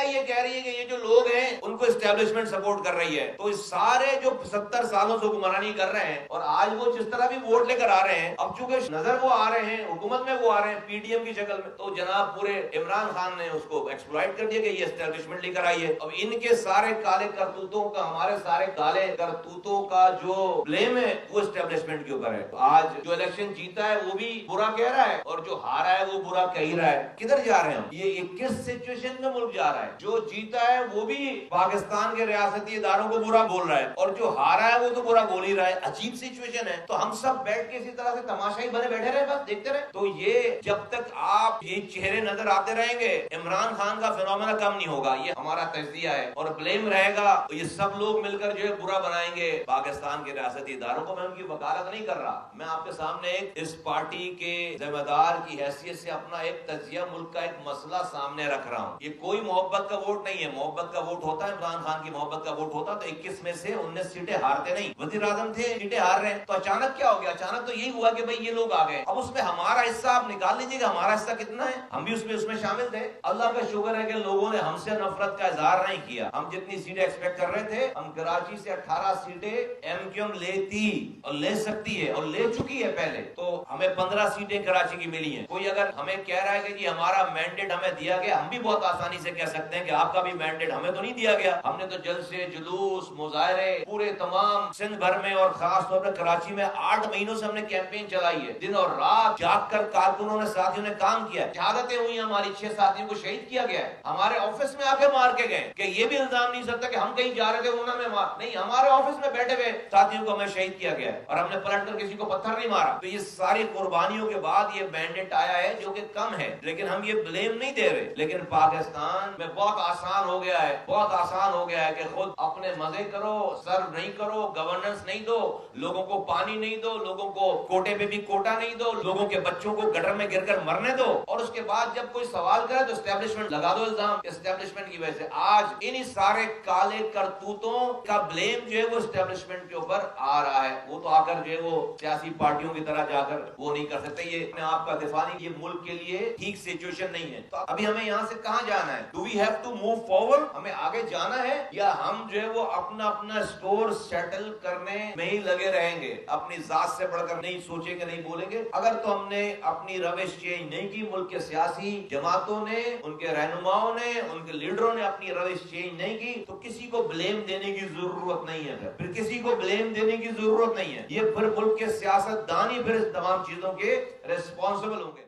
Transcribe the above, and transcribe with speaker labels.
Speaker 1: یہ کہہ رہی ہے کہ یہ جو لوگ ہیں ان کو اسٹیبلشمنٹ سپورٹ کر رہی ہے. تو اس سارے جو 70 سالوں سے حکمرانی کر رہے ہیں اور آج وہ جس طرح بھی ووٹ لے کر آ رہے ہیں, اب چونکہ نظر وہ آ رہے ہیں حکومت میں, وہ آ رہے ہیں پی ڈی ایم کی شکل میں, تو جناب پورے عمران خان نے اس کو ایکسپلائٹ کر دیا کہ یہ اسٹیبلشمنٹ لے کر آئی ہے. اب ان کے سارے کالے کرتوتوں کا, ہمارے سارے کالے کرتوتوں کا جو بلیم ہے وہ اسٹیبلشمنٹ کے اوپر ہے. آج جو الیکشن جیتا ہے وہ بھی برا کہہ رہا ہے اور جو ہارا ہے وہ برا کہہ رہا ہے. کدھر جا رہے ہیں ہم؟ یہ کس سچویشن میں ملک جا رہا ہے؟ جو جیتا ہے وہ بھی پاکستان کے ریاستی اداروں کو برا بول رہا ہے اور جو ہارا ہے وہ تو برا بول ہی رہا ہے. عجیب سچویشن ہے. تو ہم سب بیٹھ کے اسی طرح سے تماشائی بنے بیٹھے رہے, بس دیکھتے رہے. تو یہ جب تک آپ یہ چہرے نظر آتے رہیں گے عمران خان کا فینومینا کم نہیں ہوگا. یہ ہمارا تجزیہ ہے اور بلیم رہے گا. یہ سب لوگ مل کر جو ہے برا بنائیں گے پاکستان کے ریاستی اداروں کو. میں ان کی وکالت نہیں کر رہا, میں آپ کے سامنے ایک اس پارٹی کے ذمہ دار کی حیثیت سے اپنا ایک تجزیہ, ملک کا ایک مسئلہ سامنے رکھ رہا ہوں. یہ کوئی محبت کا ووٹ نہیں ہے. محبت کا ووٹ ہوتا ہے, عمران خان کی محبت کا ووٹ ہوتا تو 21 میں سے 19 سیٹیں ہارتے نہیں. وزیر اعظم تھے, سیٹیں ہار رہے ہیں, تو اچانک کیا ہو گیا؟ اچانک تو یہی ہوا کہ بھئی یہ لوگ آ گئے. اب اس میں ہمارا حصہ آپ نکال لیجیے گا, ہمارا حصہ کتنا ہے؟ ہم بھی اس میں شامل تھے. اللہ کا شکر ہے کہ لوگوں نے ہم سے نفرت کا اظہار نہیں کیا. ہم جتنی سیٹیں ایکسپیکٹ کر رہے تھے, ہم کراچی سے 18 سیٹیں ایم کیو ایم لیتی اور لے سکتی ہے اور لے چکی ہے پہلے, تو ہمیں 15 سیٹیں کراچی کی ملی ہیں. کوئی اگر ہمیں کہہ رہا ہے کہ جی ہمارا مینڈیٹ ہمیں دیا گیا, ہم بھی بہت آسانی سے کہہ سکتے ہیں کہ آپ کا بھی مینڈیٹ ہمیں تو نہیں دیا گیا. ہم نے تو جلسے, جلوس, مظاہرے پورے تمام سندھ بھر میں اور خاص طور پر کراچی میں 8 مہینوں سے ہم نے کیمپین چلائی ہے. دن اور رات جاگ کر کارکنوں نے, ساتھیوں نے کام کیا. شہادتیں ہوئی, ہماری 6 ساتھیوں کو شہید کیا گیا ہے. ہمارے آفس میں آ کے مار کے گئے کہ یہ بھی الزام نہیں سکتا کہ ہم کہیں جا رہے تھے انہوں نے مار نہیں, ہمارے آفس میں بیٹھے ہوئے ساتھیوں کو ہمیں شہید کیا گیا ہے اور ہم نے پلٹ کر کسی کو پتھر نہیں مارا. تو یہ ساری قربانیوں کے بعد یہ مینڈیٹ آیا ہے جو کہ کم ہے, لیکن ہم یہ بلیم نہیں دے رہے. لیکن پاکستان میں بہت آسان ہو گیا ہے, بہت آسان ہو گیا ہے کہ خود اپنے مزے کرو, سرو نہیں کرو, گورننس نہیں دو, لوگوں کو پانی نہیں دو, لوگوں کو کوٹے پہ بھی کوٹا نہیں دو, لوگوں کے بچوں کو گٹر میں گر کر مرنے دو, اور اس کے بعد جب کوئی سوال کرے تو اسٹیبلشمنٹ لگا دو الزام. اسٹیبلشمنٹ کی وجہ سے آج انہی سارے کالے کرتوتوں کا بلیم جو ہے وہ اسٹیبلشمنٹ کے اوپر آ رہا ہے. وہ تو آ کر جو ہے وہ سیاسی پارٹیوں کی طرح جا کر وہ نہیں کر سکتے. یہ اپنے آپ کا دفاع نہیں, یہ ملک کے لیے ٹھیک سچویشن نہیں ہے. تو ابھی ہمیں یہاں سے کہاں جانا ہے؟ Do we have to move forward? ہمیں آگے جانا ہے یا ہم جو ہے وہ اپنا اسٹور سیٹل کرنے میں ہی لگے رہیں گے, اپنی ذات سے بڑھ کر نہیں سوچیں گے, نہیں بولیں گے؟ اگر تو ہم نے اپنی روش چینج نہیں کی, ملک کے سیاسی جماعتوں نے, ان کے رہنماؤں نے, ان کے لیڈروں نے اپنی روش چینج نہیں کی, تو کسی کو بلیم دینے کی ضرورت نہیں ہے. پھر کسی کو بلیم دینے کی ضرورت نہیں ہے. یہ پھر ملک کے سیاست دان ہی پھر اس تمام چیزوں کے ریسپانسبل ہوں گے.